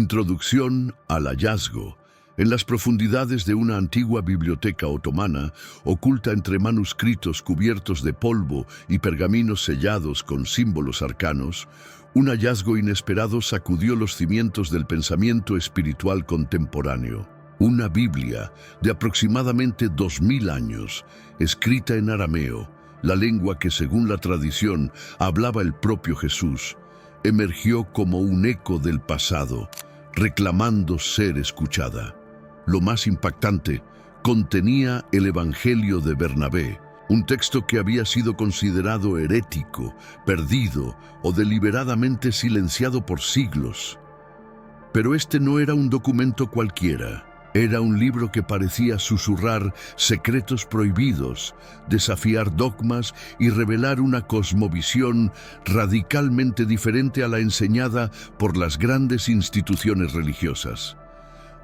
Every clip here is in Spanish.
Introducción al hallazgo. En las profundidades de una antigua biblioteca otomana, oculta entre manuscritos cubiertos de polvo y pergaminos sellados con símbolos arcanos, un hallazgo inesperado sacudió los cimientos del pensamiento espiritual contemporáneo. Una Biblia de aproximadamente 2000 años, escrita en arameo, la lengua que según la tradición hablaba el propio Jesús, emergió como un eco del pasado, reclamando ser escuchada. Lo más impactante, contenía el Evangelio de Bernabé, un texto que había sido considerado herético, perdido o deliberadamente silenciado por siglos. Pero este no era un documento cualquiera. Era un libro que parecía susurrar secretos prohibidos, desafiar dogmas y revelar una cosmovisión radicalmente diferente a la enseñada por las grandes instituciones religiosas.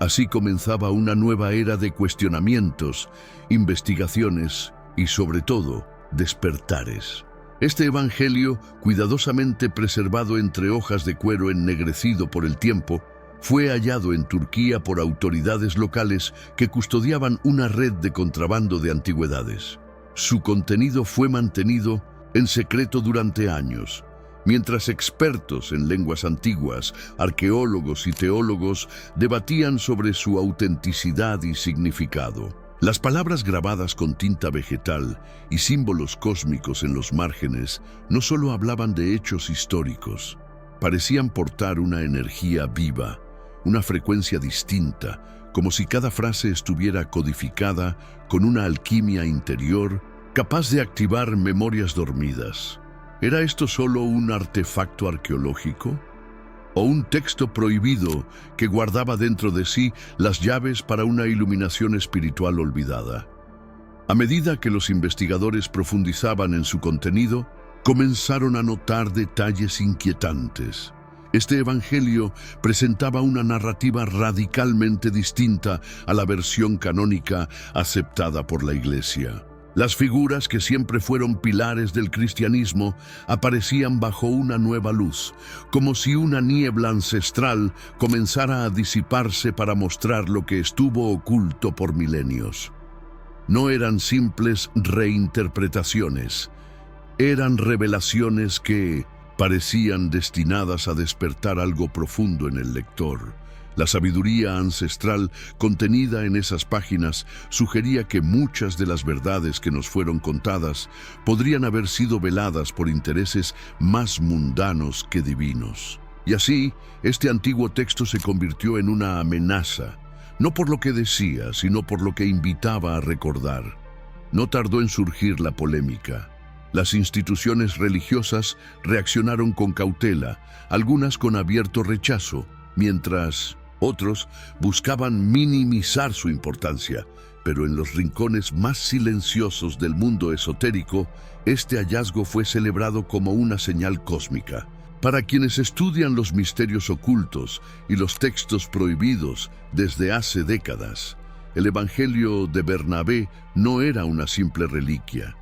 Así comenzaba una nueva era de cuestionamientos, investigaciones y, sobre todo, despertares. Este evangelio, cuidadosamente preservado entre hojas de cuero ennegrecido por el tiempo, fue hallado en Turquía por autoridades locales que custodiaban una red de contrabando de antigüedades. Su contenido fue mantenido en secreto durante años, mientras expertos en lenguas antiguas, arqueólogos y teólogos debatían sobre su autenticidad y significado. Las palabras grabadas con tinta vegetal y símbolos cósmicos en los márgenes no solo hablaban de hechos históricos, parecían portar una energía viva, una frecuencia distinta, como si cada frase estuviera codificada con una alquimia interior capaz de activar memorias dormidas. ¿Era esto solo un artefacto arqueológico? ¿O un texto prohibido que guardaba dentro de sí las llaves para una iluminación espiritual olvidada? A medida que los investigadores profundizaban en su contenido, comenzaron a notar detalles inquietantes. Este evangelio presentaba una narrativa radicalmente distinta a la versión canónica aceptada por la Iglesia. Las figuras que siempre fueron pilares del cristianismo aparecían bajo una nueva luz, como si una niebla ancestral comenzara a disiparse para mostrar lo que estuvo oculto por milenios. No eran simples reinterpretaciones, eran revelaciones que parecían destinadas a despertar algo profundo en el lector. La sabiduría ancestral contenida en esas páginas sugería que muchas de las verdades que nos fueron contadas podrían haber sido veladas por intereses más mundanos que divinos. Y así, este antiguo texto se convirtió en una amenaza, no por lo que decía, sino por lo que invitaba a recordar. No tardó en surgir la polémica. Las instituciones religiosas reaccionaron con cautela, algunas con abierto rechazo, mientras otros buscaban minimizar su importancia. Pero en los rincones más silenciosos del mundo esotérico, este hallazgo fue celebrado como una señal cósmica. Para quienes estudian los misterios ocultos y los textos prohibidos desde hace décadas, el Evangelio de Bernabé no era una simple reliquia.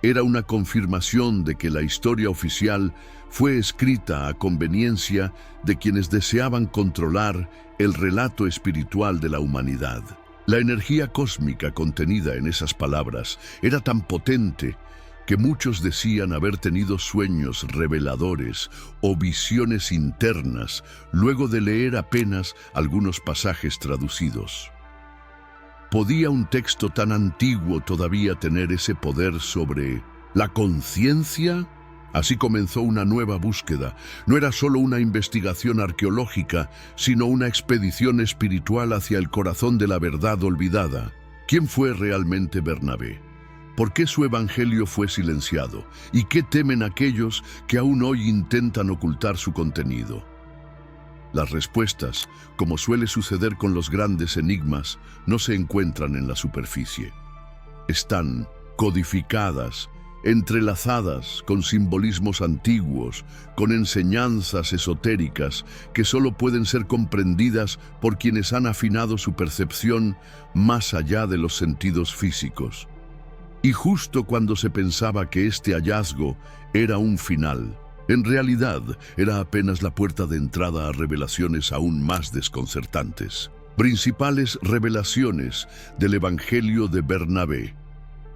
Era una confirmación de que la historia oficial fue escrita a conveniencia de quienes deseaban controlar el relato espiritual de la humanidad. La energía cósmica contenida en esas palabras era tan potente que muchos decían haber tenido sueños reveladores o visiones internas luego de leer apenas algunos pasajes traducidos. ¿Podía un texto tan antiguo todavía tener ese poder sobre la conciencia? Así comenzó una nueva búsqueda. No era solo una investigación arqueológica, sino una expedición espiritual hacia el corazón de la verdad olvidada. ¿Quién fue realmente Bernabé? ¿Por qué su evangelio fue silenciado? ¿Y qué temen aquellos que aún hoy intentan ocultar su contenido? Las respuestas, como suele suceder con los grandes enigmas, no se encuentran en la superficie. Están codificadas, entrelazadas con simbolismos antiguos, con enseñanzas esotéricas que solo pueden ser comprendidas por quienes han afinado su percepción más allá de los sentidos físicos. Y justo cuando se pensaba que este hallazgo era un final, En realidad, era apenas la puerta de entrada a revelaciones aún más desconcertantes. Principales revelaciones del Evangelio de Bernabé.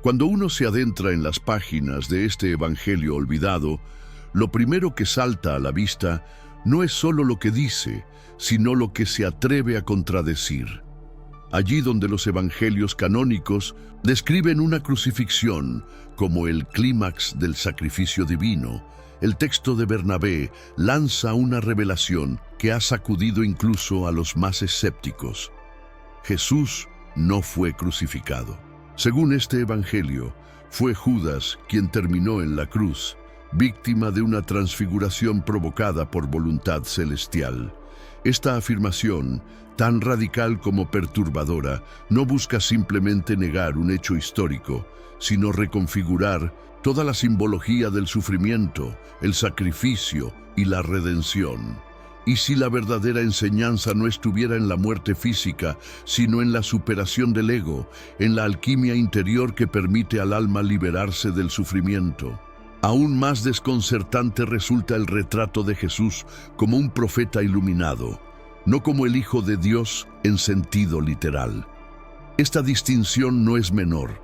Cuando uno se adentra en las páginas de este Evangelio olvidado, lo primero que salta a la vista no es solo lo que dice, sino lo que se atreve a contradecir. Allí donde los evangelios canónicos describen una crucifixión como el clímax del sacrificio divino, el texto de Bernabé lanza una revelación que ha sacudido incluso a los más escépticos. Jesús no fue crucificado. Según este evangelio, fue Judas quien terminó en la cruz, víctima de una transfiguración provocada por voluntad celestial. Esta afirmación, tan radical como perturbadora, no busca simplemente negar un hecho histórico, sino reconfigurar toda la simbología del sufrimiento, el sacrificio y la redención. Y si la verdadera enseñanza no estuviera en la muerte física, sino en la superación del ego, en la alquimia interior que permite al alma liberarse del sufrimiento. Aún más desconcertante resulta el retrato de Jesús como un profeta iluminado, no como el Hijo de Dios en sentido literal. Esta distinción no es menor.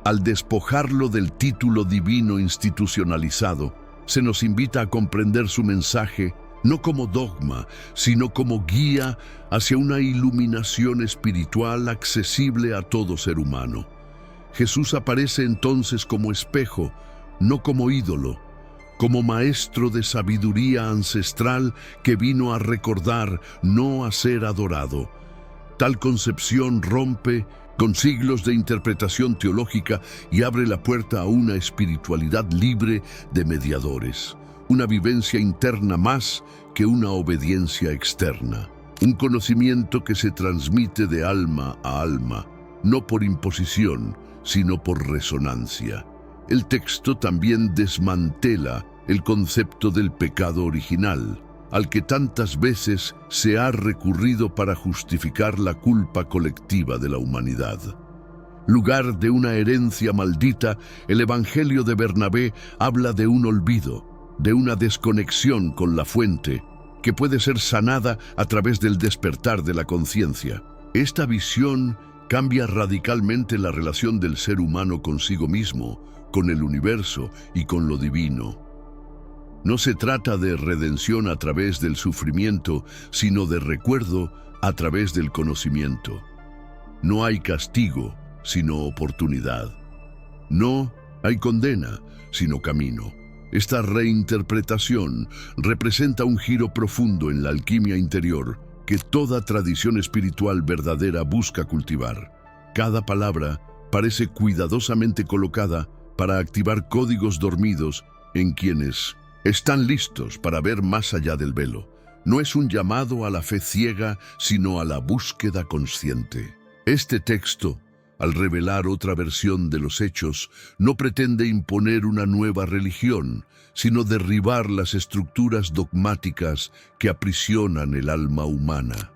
Al despojarlo del título divino institucionalizado, se nos invita a comprender su mensaje no como dogma, sino como guía hacia una iluminación espiritual accesible a todo ser humano. Jesús aparece entonces como espejo, no como ídolo, como maestro de sabiduría ancestral que vino a recordar, no a ser adorado. Tal concepción rompe con siglos de interpretación teológica y abre la puerta a una espiritualidad libre de mediadores, una vivencia interna más que una obediencia externa, un conocimiento que se transmite de alma a alma, no por imposición, sino por resonancia. El texto también desmantela el concepto del pecado original, al que tantas veces se ha recurrido para justificar la culpa colectiva de la humanidad. Lugar de una herencia maldita, el Evangelio de Bernabé habla de un olvido, de una desconexión con la fuente, que puede ser sanada a través del despertar de la conciencia. Esta visión cambia radicalmente la relación del ser humano consigo mismo, con el universo y con lo divino. No se trata de redención a través del sufrimiento, sino de recuerdo a través del conocimiento. No hay castigo, sino oportunidad. No hay condena, sino camino. Esta reinterpretación representa un giro profundo en la alquimia interior que toda tradición espiritual verdadera busca cultivar. Cada palabra parece cuidadosamente colocada para activar códigos dormidos en quienes están listos para ver más allá del velo. No es un llamado a la fe ciega, sino a la búsqueda consciente. Este texto, al revelar otra versión de los hechos, no pretende imponer una nueva religión, sino derribar las estructuras dogmáticas que aprisionan el alma humana.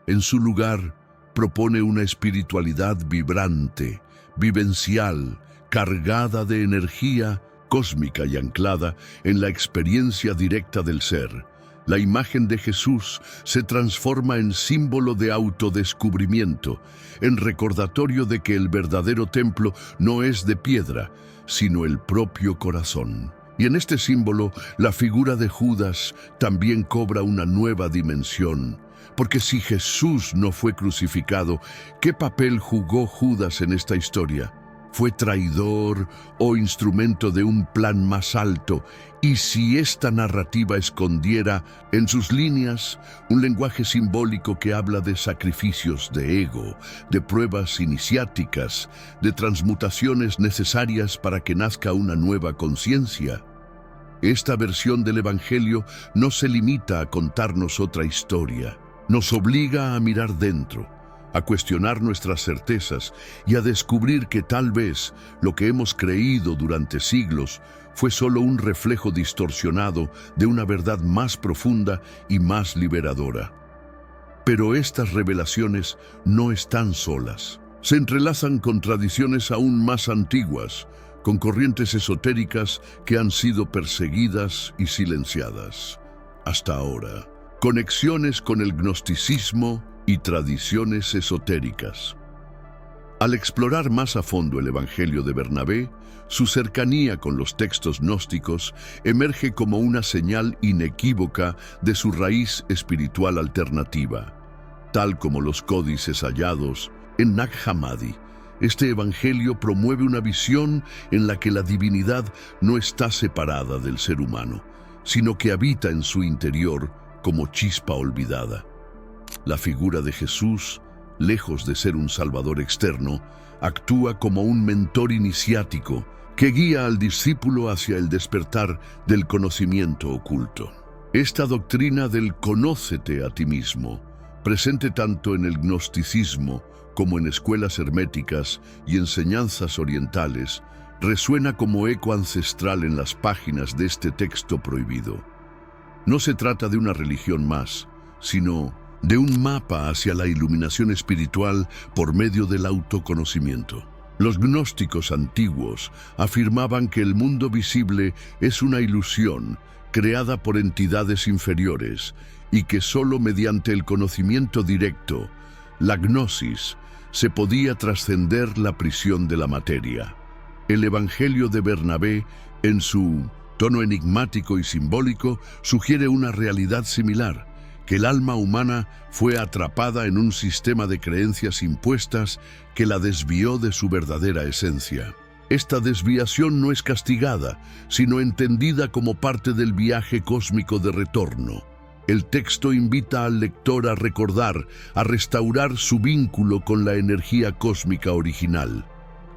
En su lugar, propone una espiritualidad vibrante, vivencial, cargada de energía cósmica y anclada en la experiencia directa del ser. La imagen de Jesús se transforma en símbolo de autodescubrimiento, en recordatorio de que el verdadero templo no es de piedra, sino el propio corazón. Y en este símbolo, la figura de Judas también cobra una nueva dimensión, porque si Jesús no fue crucificado, ¿qué papel jugó Judas en esta historia? ¿Fue traidor o instrumento de un plan más alto? Y si esta narrativa escondiera en sus líneas un lenguaje simbólico que habla de sacrificios de ego, de pruebas iniciáticas, de transmutaciones necesarias para que nazca una nueva conciencia. Esta versión del Evangelio no se limita a contarnos otra historia, nos obliga a mirar dentro, a cuestionar nuestras certezas y a descubrir que tal vez lo que hemos creído durante siglos fue solo un reflejo distorsionado de una verdad más profunda y más liberadora. Pero estas revelaciones no están solas. Se entrelazan con tradiciones aún más antiguas, con corrientes esotéricas que han sido perseguidas y silenciadas. Hasta ahora, conexiones con el gnosticismo y tradiciones esotéricas. Al explorar más a fondo el Evangelio de Bernabé, su cercanía con los textos gnósticos emerge como una señal inequívoca de su raíz espiritual alternativa, tal como los códices hallados en Nag Hammadi. Este evangelio promueve una visión en la que la divinidad no está separada del ser humano, sino que habita en su interior como chispa olvidada. La figura de Jesús, lejos de ser un salvador externo, actúa como un mentor iniciático que guía al discípulo hacia el despertar del conocimiento oculto. Esta doctrina del conócete a ti mismo, presente tanto en el gnosticismo como en escuelas herméticas y enseñanzas orientales, resuena como eco ancestral en las páginas de este texto prohibido. No se trata de una religión más, sino de un mapa hacia la iluminación espiritual por medio del autoconocimiento. Los gnósticos antiguos afirmaban que el mundo visible es una ilusión creada por entidades inferiores y que solo mediante el conocimiento directo, la gnosis, se podía trascender la prisión de la materia. El Evangelio de Bernabé, en su tono enigmático y simbólico, sugiere una realidad similar, que el alma humana fue atrapada en un sistema de creencias impuestas que la desvió de su verdadera esencia. Esta desviación no es castigada, sino entendida como parte del viaje cósmico de retorno. El texto invita al lector a recordar, a restaurar su vínculo con la energía cósmica original.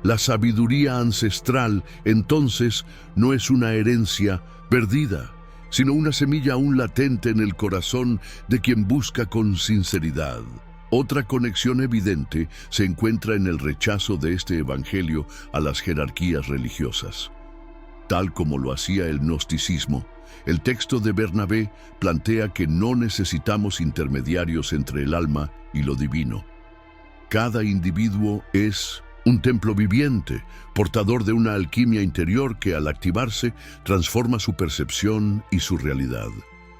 La sabiduría ancestral, entonces, no es una herencia perdida, sino una semilla aún latente en el corazón de quien busca con sinceridad. Otra conexión evidente se encuentra en el rechazo de este evangelio a las jerarquías religiosas. Tal como lo hacía el gnosticismo, el texto de Bernabé plantea que no necesitamos intermediarios entre el alma y lo divino. Cada individuo es un templo viviente, portador de una alquimia interior que al activarse transforma su percepción y su realidad.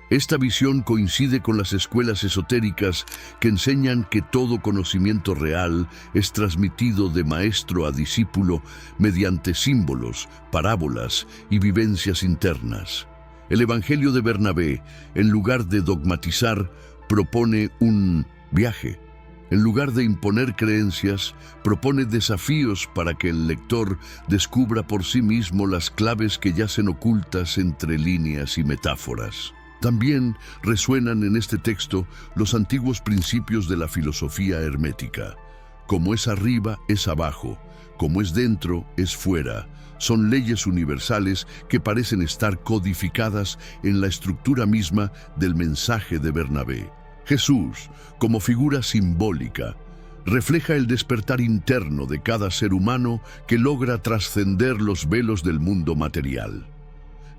Esta visión coincide con las escuelas esotéricas que enseñan que todo conocimiento real es transmitido de maestro a discípulo mediante símbolos, parábolas y vivencias internas. El Evangelio de Bernabé, en lugar de dogmatizar, propone un viaje. En lugar de imponer creencias, propone desafíos para que el lector descubra por sí mismo las claves que yacen ocultas entre líneas y metáforas. También resuenan en este texto los antiguos principios de la filosofía hermética. Como es arriba, es abajo. Como es dentro, es fuera. Son leyes universales que parecen estar codificadas en la estructura misma del mensaje de Bernabé. Jesús, como figura simbólica, refleja el despertar interno de cada ser humano que logra trascender los velos del mundo material.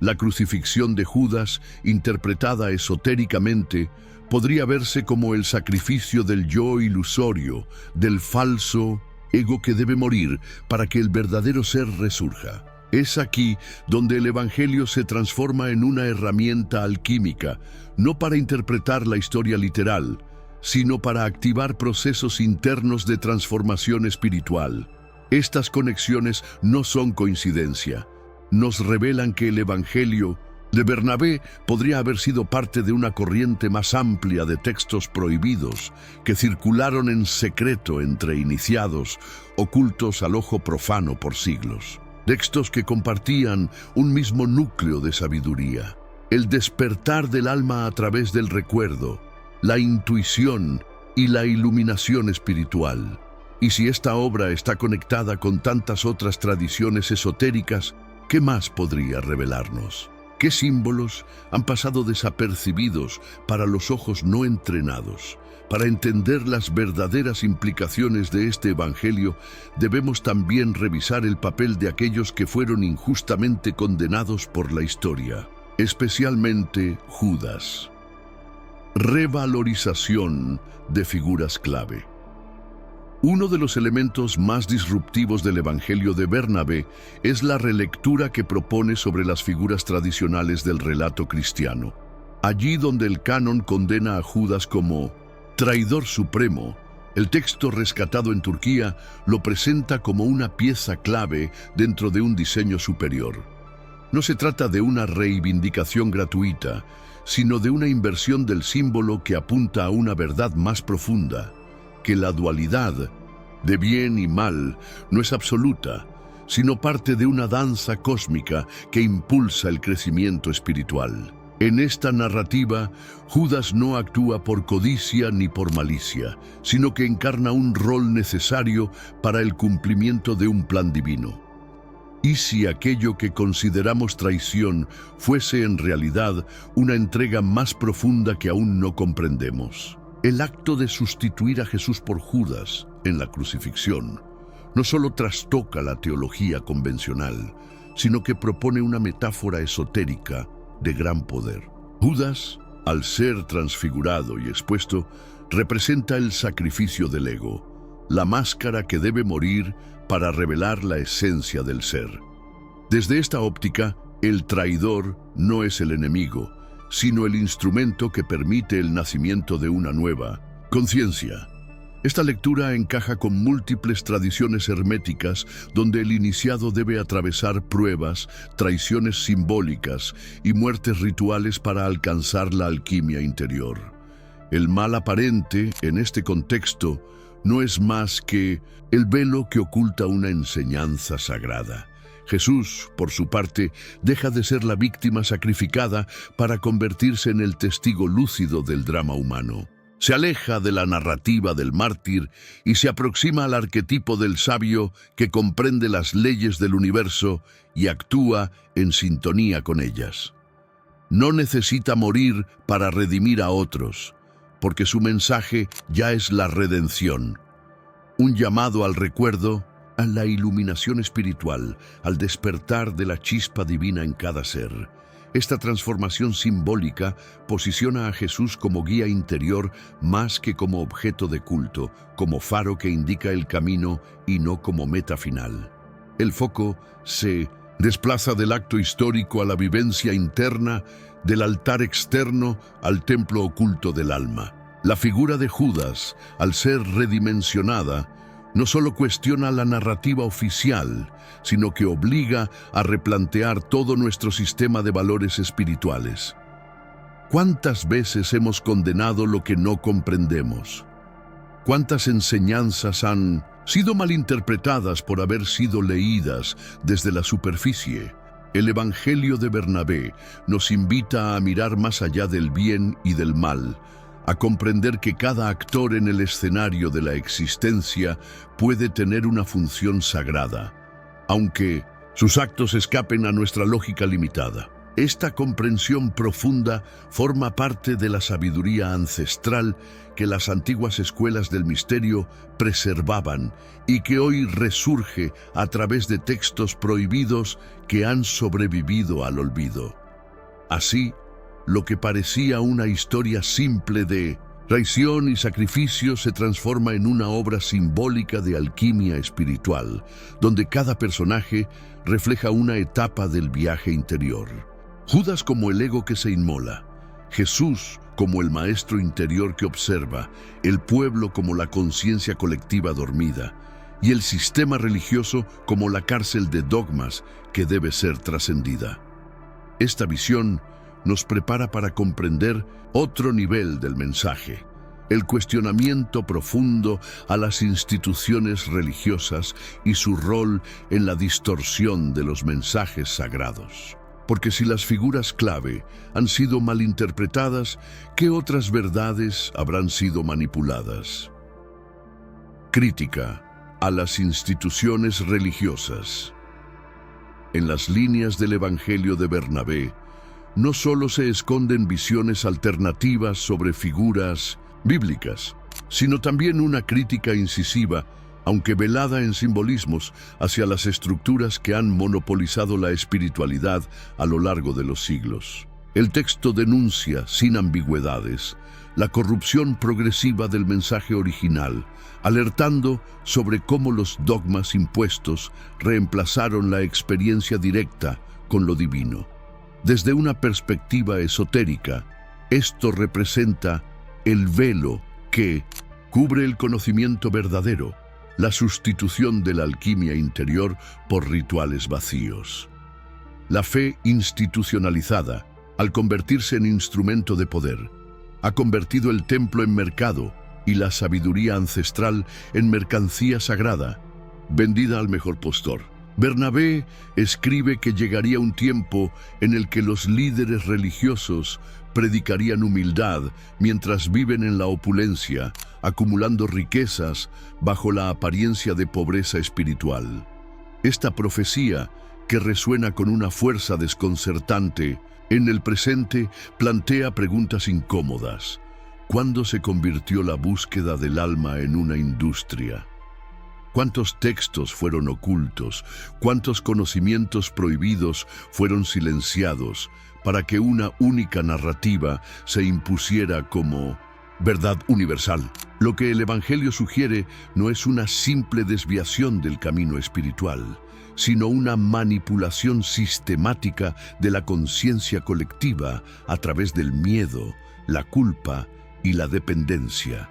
La crucifixión de Judas, interpretada esotéricamente, podría verse como el sacrificio del yo ilusorio, del falso ego que debe morir para que el verdadero ser resurja. Es aquí donde el Evangelio se transforma en una herramienta alquímica, no para interpretar la historia literal, sino para activar procesos internos de transformación espiritual. Estas conexiones no son coincidencia. Nos revelan que el Evangelio de Bernabé podría haber sido parte de una corriente más amplia de textos prohibidos que circularon en secreto entre iniciados, ocultos al ojo profano por siglos. Textos que compartían un mismo núcleo de sabiduría, el despertar del alma a través del recuerdo, la intuición y la iluminación espiritual. Y si esta obra está conectada con tantas otras tradiciones esotéricas, ¿qué más podría revelarnos? ¿Qué símbolos han pasado desapercibidos para los ojos no entrenados? Para entender las verdaderas implicaciones de este Evangelio, debemos también revisar el papel de aquellos que fueron injustamente condenados por la historia, especialmente Judas. Revalorización de figuras clave. Uno de los elementos más disruptivos del Evangelio de Bernabé es la relectura que propone sobre las figuras tradicionales del relato cristiano. Allí donde el canon condena a Judas como traidor supremo, el texto rescatado en Turquía lo presenta como una pieza clave dentro de un diseño superior. No se trata de una reivindicación gratuita, sino de una inversión del símbolo que apunta a una verdad más profunda, que la dualidad de bien y mal no es absoluta, sino parte de una danza cósmica que impulsa el crecimiento espiritual. En esta narrativa, Judas no actúa por codicia ni por malicia, sino que encarna un rol necesario para el cumplimiento de un plan divino. ¿Y si aquello que consideramos traición fuese en realidad una entrega más profunda que aún no comprendemos? El acto de sustituir a Jesús por Judas en la crucifixión no solo trastoca la teología convencional, sino que propone una metáfora esotérica de gran poder. Judas, al ser transfigurado y expuesto, representa el sacrificio del ego, la máscara que debe morir para revelar la esencia del ser. Desde esta óptica, el traidor no es el enemigo, sino el instrumento que permite el nacimiento de una nueva conciencia. Esta lectura encaja con múltiples tradiciones herméticas donde el iniciado debe atravesar pruebas, traiciones simbólicas y muertes rituales para alcanzar la alquimia interior. El mal aparente, en este contexto, no es más que el velo que oculta una enseñanza sagrada. Jesús, por su parte, deja de ser la víctima sacrificada para convertirse en el testigo lúcido del drama humano. Se aleja de la narrativa del mártir y se aproxima al arquetipo del sabio que comprende las leyes del universo y actúa en sintonía con ellas. No necesita morir para redimir a otros, porque su mensaje ya es la redención. Un llamado al recuerdo, a la iluminación espiritual, al despertar de la chispa divina en cada ser. Esta transformación simbólica posiciona a Jesús como guía interior más que como objeto de culto, como faro que indica el camino y no como meta final. El foco se desplaza del acto histórico a la vivencia interna, del altar externo al templo oculto del alma. La figura de Judas, al ser redimensionada, no solo cuestiona la narrativa oficial, sino que obliga a replantear todo nuestro sistema de valores espirituales. ¿Cuántas veces hemos condenado lo que no comprendemos? ¿Cuántas enseñanzas han sido malinterpretadas por haber sido leídas desde la superficie? El Evangelio de Bernabé nos invita a mirar más allá del bien y del mal, a comprender que cada actor en el escenario de la existencia puede tener una función sagrada, aunque sus actos escapen a nuestra lógica limitada. Esta comprensión profunda forma parte de la sabiduría ancestral que las antiguas escuelas del misterio preservaban y que hoy resurge a través de textos prohibidos que han sobrevivido al olvido. Así, lo que parecía una historia simple de traición y sacrificio se transforma en una obra simbólica de alquimia espiritual, donde cada personaje refleja una etapa del viaje interior. Judas como el ego que se inmola, Jesús como el maestro interior que observa, el pueblo como la conciencia colectiva dormida, y el sistema religioso como la cárcel de dogmas que debe ser trascendida. Esta visión nos prepara para comprender otro nivel del mensaje, el cuestionamiento profundo a las instituciones religiosas y su rol en la distorsión de los mensajes sagrados. Porque si las figuras clave han sido malinterpretadas, ¿qué otras verdades habrán sido manipuladas? Crítica a las instituciones religiosas. En las líneas del Evangelio de Bernabé, no solo se esconden visiones alternativas sobre figuras bíblicas, sino también una crítica incisiva, aunque velada en simbolismos, hacia las estructuras que han monopolizado la espiritualidad a lo largo de los siglos. El texto denuncia, sin ambigüedades, la corrupción progresiva del mensaje original, alertando sobre cómo los dogmas impuestos reemplazaron la experiencia directa con lo divino. Desde una perspectiva esotérica, esto representa el velo que cubre el conocimiento verdadero, la sustitución de la alquimia interior por rituales vacíos. La fe institucionalizada, al convertirse en instrumento de poder, ha convertido el templo en mercado y la sabiduría ancestral en mercancía sagrada, vendida al mejor postor. Bernabé escribe que llegaría un tiempo en el que los líderes religiosos predicarían humildad mientras viven en la opulencia, acumulando riquezas bajo la apariencia de pobreza espiritual. Esta profecía, que resuena con una fuerza desconcertante, en el presente plantea preguntas incómodas. ¿Cuándo se convirtió la búsqueda del alma en una industria? ¿Cuántos textos fueron ocultos? ¿Cuántos conocimientos prohibidos fueron silenciados para que una única narrativa se impusiera como verdad universal? Lo que el Evangelio sugiere no es una simple desviación del camino espiritual, sino una manipulación sistemática de la conciencia colectiva a través del miedo, la culpa y la dependencia.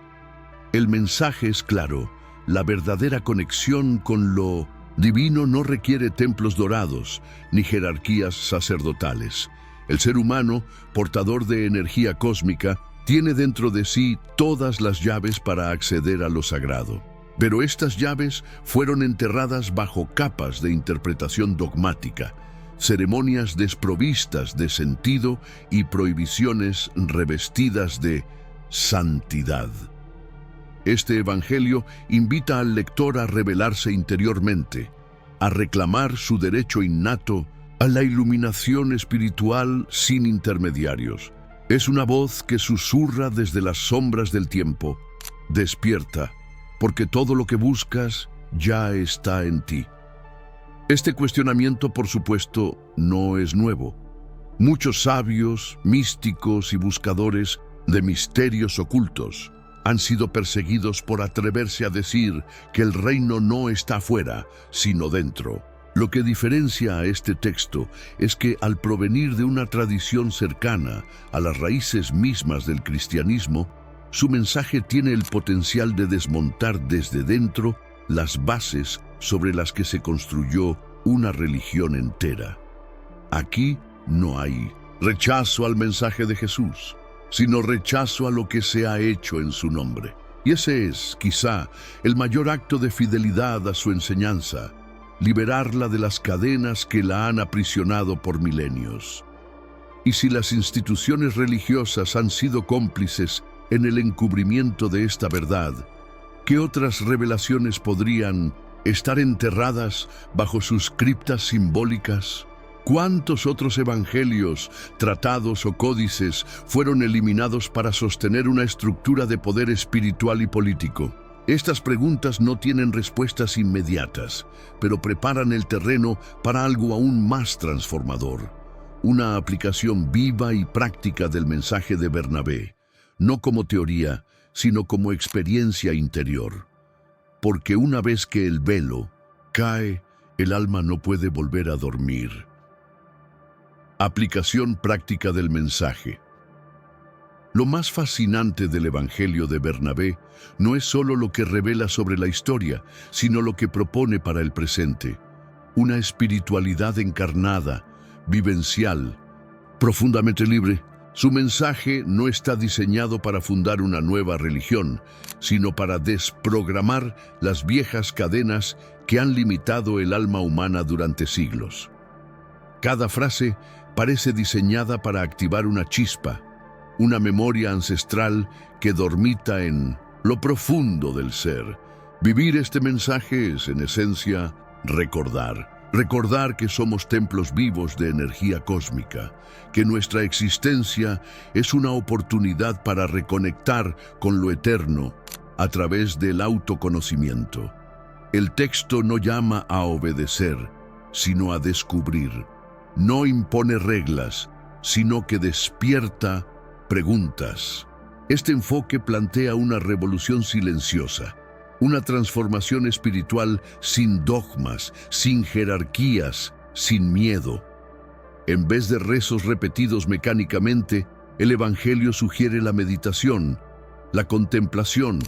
El mensaje es claro: la verdadera conexión con lo divino no requiere templos dorados ni jerarquías sacerdotales. El ser humano, portador de energía cósmica, tiene dentro de sí todas las llaves para acceder a lo sagrado. Pero estas llaves fueron enterradas bajo capas de interpretación dogmática, ceremonias desprovistas de sentido y prohibiciones revestidas de santidad. Este Evangelio invita al lector a revelarse interiormente, a reclamar su derecho innato a la iluminación espiritual sin intermediarios. Es una voz que susurra desde las sombras del tiempo: despierta, porque todo lo que buscas ya está en ti. Este cuestionamiento, por supuesto, no es nuevo. Muchos sabios, místicos y buscadores de misterios ocultos han sido perseguidos por atreverse a decir que el reino no está afuera, sino dentro. Lo que diferencia a este texto es que, al provenir de una tradición cercana a las raíces mismas del cristianismo, su mensaje tiene el potencial de desmontar desde dentro las bases sobre las que se construyó una religión entera. Aquí no hay rechazo al mensaje de Jesús, sino rechazo a lo que se ha hecho en su nombre. Y ese es, quizá, el mayor acto de fidelidad a su enseñanza: liberarla de las cadenas que la han aprisionado por milenios. Y si las instituciones religiosas han sido cómplices en el encubrimiento de esta verdad, ¿qué otras revelaciones podrían estar enterradas bajo sus criptas simbólicas? ¿Cuántos otros evangelios, tratados o códices fueron eliminados para sostener una estructura de poder espiritual y político? Estas preguntas no tienen respuestas inmediatas, pero preparan el terreno para algo aún más transformador: una aplicación viva y práctica del mensaje de Bernabé, no como teoría, sino como experiencia interior. Porque una vez que el velo cae, el alma no puede volver a dormir. Aplicación práctica del mensaje. Lo más fascinante del Evangelio de Bernabé no es solo lo que revela sobre la historia, sino lo que propone para el presente: una espiritualidad encarnada, vivencial, profundamente libre. Su mensaje no está diseñado para fundar una nueva religión, sino para desprogramar las viejas cadenas que han limitado el alma humana durante siglos. Cada frase parece diseñada para activar una chispa, una memoria ancestral que dormita en lo profundo del ser. Vivir este mensaje es, en esencia, recordar que somos templos vivos de energía cósmica, que nuestra existencia es una oportunidad para reconectar con lo eterno a través del autoconocimiento. El texto no llama a obedecer, sino a descubrir. No impone reglas, sino que despierta preguntas. Este enfoque plantea una revolución silenciosa, una transformación espiritual sin dogmas, sin jerarquías, sin miedo. En vez de rezos repetidos mecánicamente, el Evangelio sugiere la meditación, la contemplación,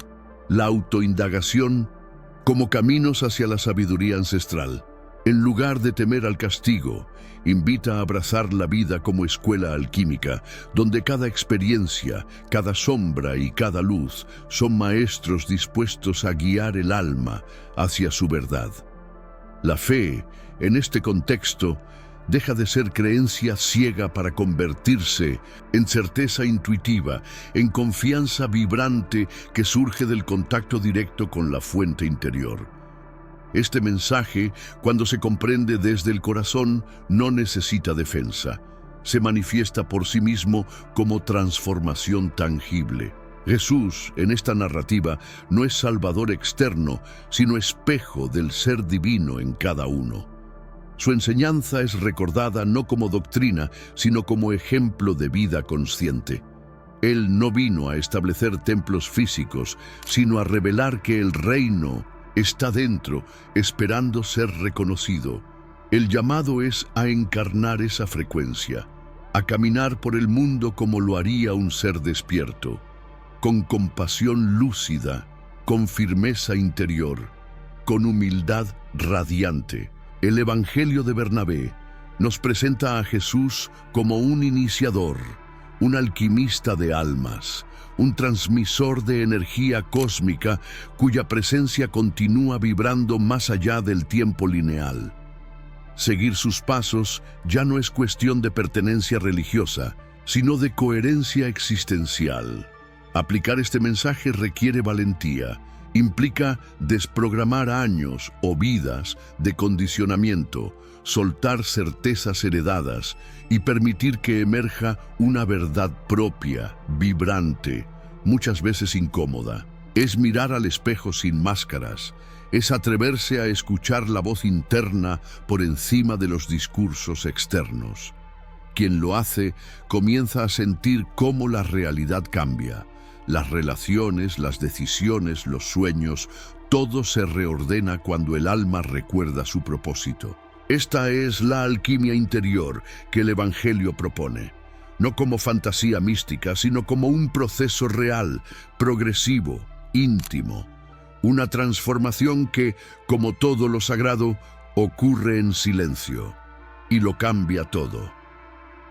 la autoindagación como caminos hacia la sabiduría ancestral. En lugar de temer al castigo, invita a abrazar la vida como escuela alquímica, donde cada experiencia, cada sombra y cada luz son maestros dispuestos a guiar el alma hacia su verdad. La fe, en este contexto, deja de ser creencia ciega para convertirse en certeza intuitiva, en confianza vibrante que surge del contacto directo con la fuente interior. Este mensaje, cuando se comprende desde el corazón, no necesita defensa. Se manifiesta por sí mismo como transformación tangible. Jesús, en esta narrativa, no es salvador externo, sino espejo del ser divino en cada uno. Su enseñanza es recordada no como doctrina, sino como ejemplo de vida consciente. Él no vino a establecer templos físicos, sino a revelar que el reino está dentro, esperando ser reconocido. El llamado es a encarnar esa frecuencia, a caminar por el mundo como lo haría un ser despierto, con compasión lúcida, con firmeza interior, con humildad radiante. El Evangelio de Bernabé nos presenta a Jesús como un iniciador, un alquimista de almas, un transmisor de energía cósmica cuya presencia continúa vibrando más allá del tiempo lineal. Seguir sus pasos ya no es cuestión de pertenencia religiosa, sino de coherencia existencial. Aplicar este mensaje requiere valentía. Implica desprogramar años o vidas de condicionamiento, soltar certezas heredadas y permitir que emerja una verdad propia, vibrante, muchas veces incómoda. Es mirar al espejo sin máscaras, es atreverse a escuchar la voz interna por encima de los discursos externos. Quien lo hace comienza a sentir cómo la realidad cambia. Las relaciones, las decisiones, los sueños, todo se reordena cuando el alma recuerda su propósito. Esta es la alquimia interior que el Evangelio propone, no como fantasía mística, sino como un proceso real, progresivo, íntimo. Una transformación que, como todo lo sagrado, ocurre en silencio y lo cambia todo.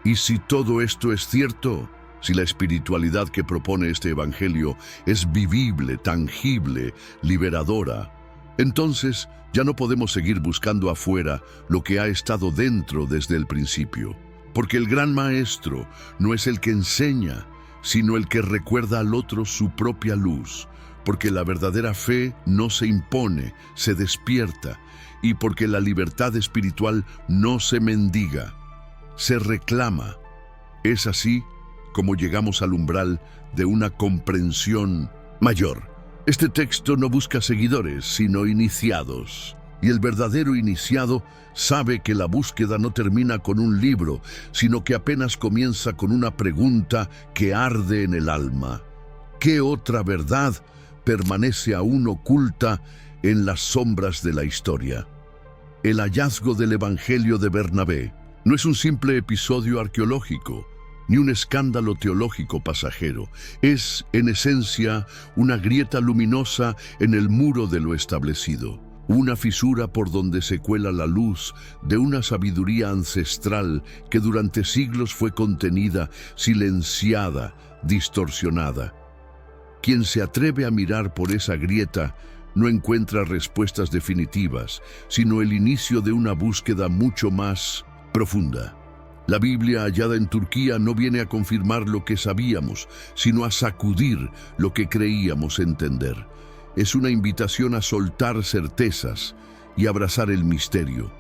Y si todo esto es cierto, si la espiritualidad que propone este Evangelio es vivible, tangible, liberadora, entonces ya no podemos seguir buscando afuera lo que ha estado dentro desde el principio. Porque el gran maestro no es el que enseña, sino el que recuerda al otro su propia luz. Porque la verdadera fe no se impone, se despierta. Y porque la libertad espiritual no se mendiga, se reclama. Es así como llegamos al umbral de una comprensión mayor. Este texto no busca seguidores, sino iniciados. Y el verdadero iniciado sabe que la búsqueda no termina con un libro, sino que apenas comienza con una pregunta que arde en el alma. ¿Qué otra verdad permanece aún oculta en las sombras de la historia? El hallazgo del Evangelio de Bernabé no es un simple episodio arqueológico, ni un escándalo teológico pasajero. Es, en esencia, una grieta luminosa en el muro de lo establecido, una fisura por donde se cuela la luz de una sabiduría ancestral que durante siglos fue contenida, silenciada, distorsionada. Quien se atreve a mirar por esa grieta no encuentra respuestas definitivas, sino el inicio de una búsqueda mucho más profunda. La Biblia hallada en Turquía no viene a confirmar lo que sabíamos, sino a sacudir lo que creíamos entender. Es una invitación a soltar certezas y abrazar el misterio,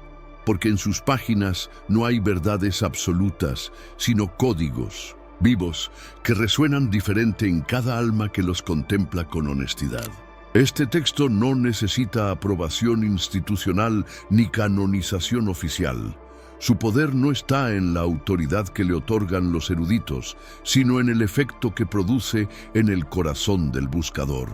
porque en sus páginas no hay verdades absolutas, sino códigos vivos que resuenan diferente en cada alma que los contempla con honestidad. Este texto no necesita aprobación institucional ni canonización oficial. Su poder no está en la autoridad que le otorgan los eruditos, sino en el efecto que produce en el corazón del buscador.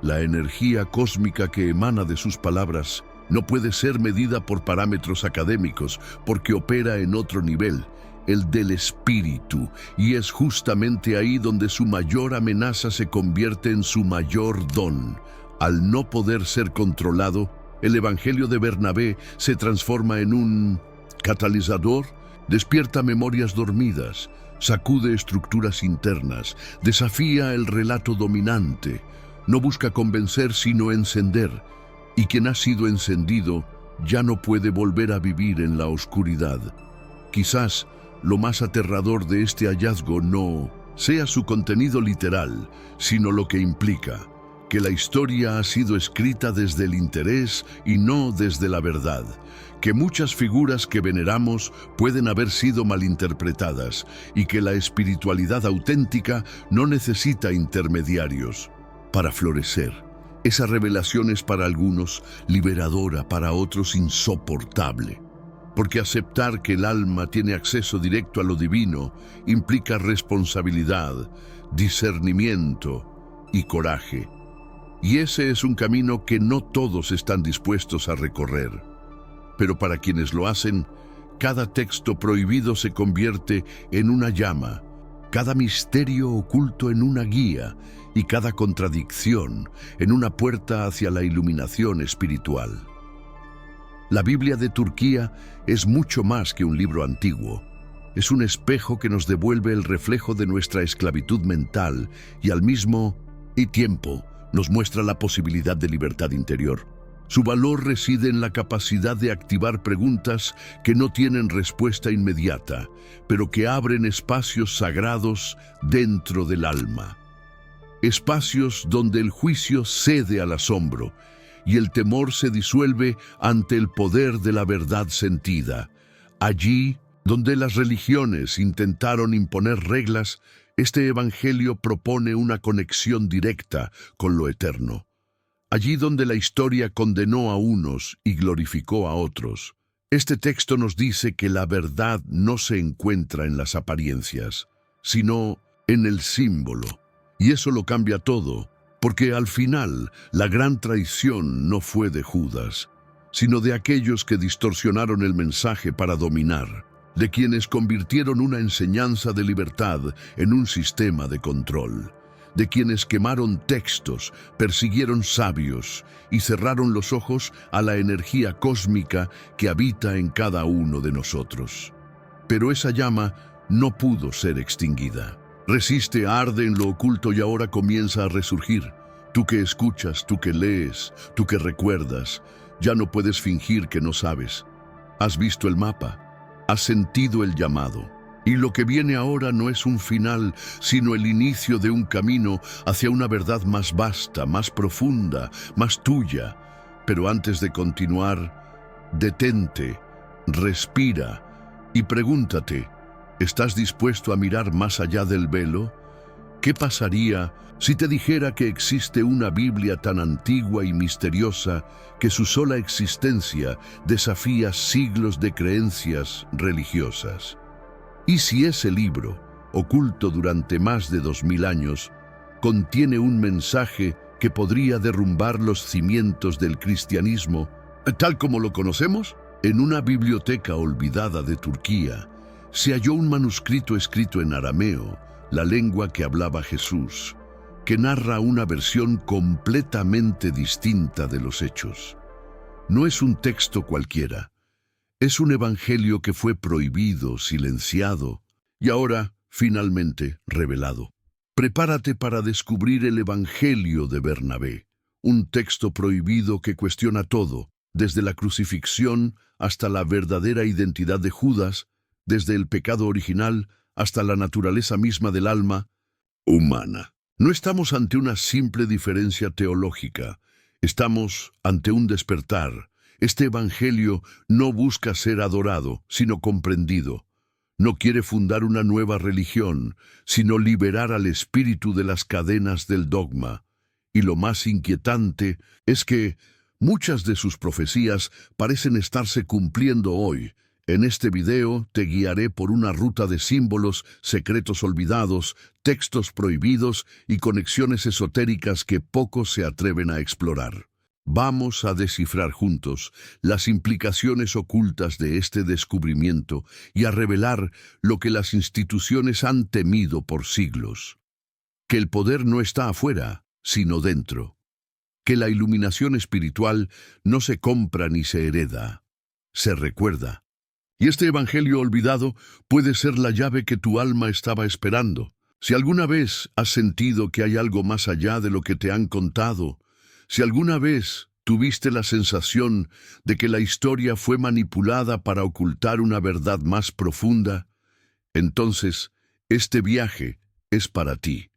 La energía cósmica que emana de sus palabras no puede ser medida por parámetros académicos, porque opera en otro nivel, el del espíritu, y es justamente ahí donde su mayor amenaza se convierte en su mayor don. Al no poder ser controlado, el Evangelio de Bernabé se transforma en un catalizador, despierta memorias dormidas, sacude estructuras internas, desafía el relato dominante, no busca convencer sino encender, y quien ha sido encendido ya no puede volver a vivir en la oscuridad. Quizás lo más aterrador de este hallazgo no sea su contenido literal, sino lo que implica, que la historia ha sido escrita desde el interés y no desde la verdad, que muchas figuras que veneramos pueden haber sido malinterpretadas y que la espiritualidad auténtica no necesita intermediarios para florecer. Esa revelación es para algunos liberadora, para otros insoportable, porque aceptar que el alma tiene acceso directo a lo divino implica responsabilidad, discernimiento y coraje. Y ese es un camino que no todos están dispuestos a recorrer. Pero para quienes lo hacen, cada texto prohibido se convierte en una llama, cada misterio oculto en una guía y cada contradicción en una puerta hacia la iluminación espiritual. La Biblia de Turquía es mucho más que un libro antiguo. Es un espejo que nos devuelve el reflejo de nuestra esclavitud mental y al mismo tiempo nos muestra la posibilidad de libertad interior. Su valor reside en la capacidad de activar preguntas que no tienen respuesta inmediata, pero que abren espacios sagrados dentro del alma. Espacios donde el juicio cede al asombro y el temor se disuelve ante el poder de la verdad sentida. Allí, donde las religiones intentaron imponer reglas, este evangelio propone una conexión directa con lo eterno. Allí donde la historia condenó a unos y glorificó a otros, este texto nos dice que la verdad no se encuentra en las apariencias, sino en el símbolo. Y eso lo cambia todo, porque al final la gran traición no fue de Judas, sino de aquellos que distorsionaron el mensaje para dominar, de quienes convirtieron una enseñanza de libertad en un sistema de control, de quienes quemaron textos, persiguieron sabios y cerraron los ojos a la energía cósmica que habita en cada uno de nosotros. Pero esa llama no pudo ser extinguida. Resiste, arde en lo oculto y ahora comienza a resurgir. Tú que escuchas, tú que lees, tú que recuerdas, ya no puedes fingir que no sabes. Has visto el mapa. Has sentido el llamado, y lo que viene ahora no es un final, sino el inicio de un camino hacia una verdad más vasta, más profunda, más tuya. Pero antes de continuar, detente, respira y pregúntate, ¿estás dispuesto a mirar más allá del velo? ¿Qué pasaría si te dijera que existe una Biblia tan antigua y misteriosa que su sola existencia desafía siglos de creencias religiosas? ¿Y si ese libro, oculto durante más de 2000 años, contiene un mensaje que podría derrumbar los cimientos del cristianismo, tal como lo conocemos? En una biblioteca olvidada de Turquía, se halló un manuscrito escrito en arameo, la lengua que hablaba Jesús, que narra una versión completamente distinta de los hechos. No es un texto cualquiera, es un evangelio que fue prohibido, silenciado y ahora, finalmente, revelado. Prepárate para descubrir el evangelio de Bernabé, un texto prohibido que cuestiona todo, desde la crucifixión hasta la verdadera identidad de Judas, desde el pecado original hasta la naturaleza misma del alma humana. No estamos ante una simple diferencia teológica, estamos ante un despertar. Este evangelio no busca ser adorado, sino comprendido. No quiere fundar una nueva religión, sino liberar al espíritu de las cadenas del dogma. Y lo más inquietante es que muchas de sus profecías parecen estarse cumpliendo hoy, En este video te guiaré por una ruta de símbolos, secretos olvidados, textos prohibidos y conexiones esotéricas que pocos se atreven a explorar. Vamos a descifrar juntos las implicaciones ocultas de este descubrimiento y a revelar lo que las instituciones han temido por siglos. Que el poder no está afuera, sino dentro. Que la iluminación espiritual no se compra ni se hereda, se recuerda. Y este evangelio olvidado puede ser la llave que tu alma estaba esperando. Si alguna vez has sentido que hay algo más allá de lo que te han contado, si alguna vez tuviste la sensación de que la historia fue manipulada para ocultar una verdad más profunda, entonces este viaje es para ti.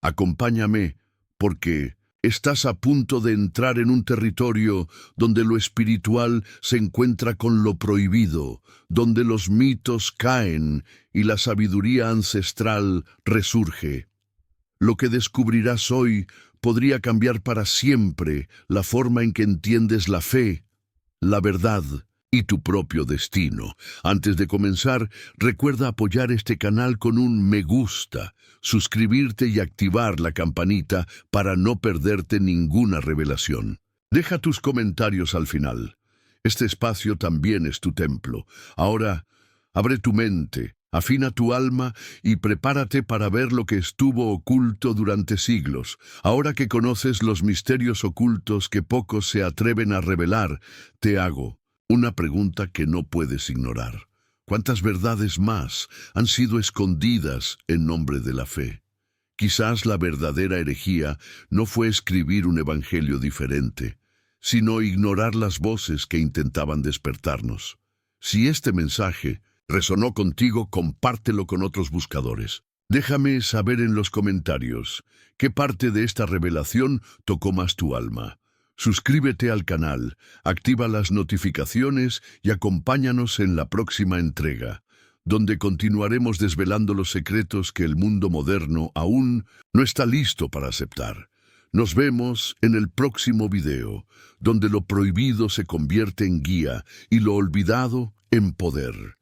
Acompáñame, porque estás a punto de entrar en un territorio donde lo espiritual se encuentra con lo prohibido, donde los mitos caen y la sabiduría ancestral resurge. Lo que descubrirás hoy podría cambiar para siempre la forma en que entiendes la fe, la verdad y tu propio destino. Antes de comenzar, recuerda apoyar este canal con un me gusta, suscribirte y activar la campanita para no perderte ninguna revelación. Deja tus comentarios al final. Este espacio también es tu templo. Ahora, abre tu mente, afina tu alma y prepárate para ver lo que estuvo oculto durante siglos. Ahora que conoces los misterios ocultos que pocos se atreven a revelar, te hago una pregunta que no puedes ignorar. ¿Cuántas verdades más han sido escondidas en nombre de la fe? Quizás la verdadera herejía no fue escribir un evangelio diferente, sino ignorar las voces que intentaban despertarnos. Si este mensaje resonó contigo, compártelo con otros buscadores. Déjame saber en los comentarios qué parte de esta revelación tocó más tu alma. Suscríbete al canal, activa las notificaciones y acompáñanos en la próxima entrega, donde continuaremos desvelando los secretos que el mundo moderno aún no está listo para aceptar. Nos vemos en el próximo video, donde lo prohibido se convierte en guía y lo olvidado en poder.